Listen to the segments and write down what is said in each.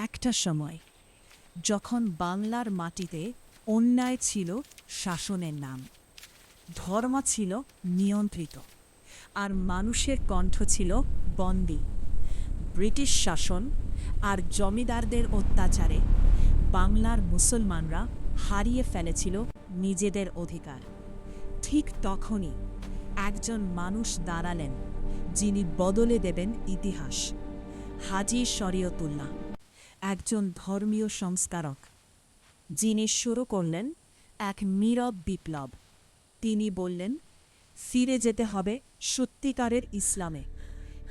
একটা সময় যখন বাংলার মাটিতে অন্যায় ছিল শাসনের নাম, ধর্ম ছিল নিয়ন্ত্রিত, আর মানুষের কণ্ঠ ছিল বন্দী। ব্রিটিশ শাসন আর জমিদারদের অত্যাচারে বাংলার মুসলমানরা হারিয়ে ফেলেছিল নিজেদের অধিকার। ঠিক তখনই একজন মানুষ দাঁড়ালেন, যিনি বদলে দেবেন ইতিহাস। হাজী শরীয়তুল্লাহ, একজন ধর্মীয় সংস্কারক, যিনি শুরু করলেন এক নীরব বিপ্লব। তিনি বললেন, ফিরে যেতে হবে সত্যিকারের ইসলামে,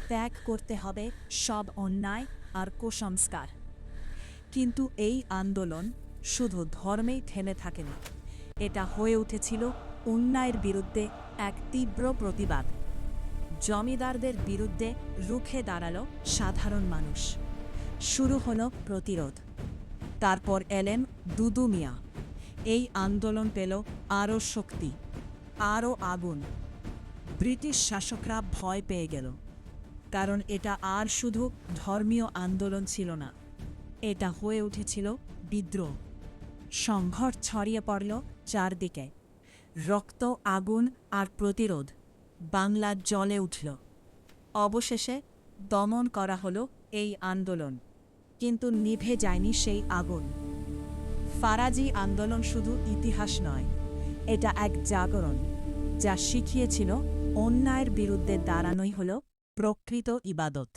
ত্যাগ করতে হবে সব অন্যায় আর কুসংস্কার। কিন্তু এই আন্দোলন শুধু ধর্মেই থেমে থাকেনি, এটা হয়ে উঠেছিল অন্যায়ের বিরুদ্ধে এক তীব্র প্রতিবাদ। জমিদারদের বিরুদ্ধে রুখে দাঁড়ালো সাধারণ মানুষ। শুরু হলো প্রতিরোধ। তারপর এলেন দুদু মিয়া। এই আন্দোলন পেল আরও শক্তি, আরও আগুন। ব্রিটিশ শাসকরা ভয় পেয়ে গেল, কারণ এটা আর শুধু ধর্মীয় আন্দোলন ছিল না, এটা হয়ে উঠেছিল বিদ্রোহ। সংঘর্ষ ছড়িয়ে পড়ল চারদিকে, রক্ত, আগুন আর প্রতিরোধ। বাংলা জ্বলে উঠল। অবশেষে দমন করা হলো এই আন্দোলন, কিন্তু নিভে যায়নি সেই আগুন। ফারাজি আন্দোলন শুধু ইতিহাস নয়, এটা এক জাগরণ, যা শিখিয়েছিল অন্যায়ের বিরুদ্ধে দাঁড়ানোই হল প্রকৃত ইবাদত।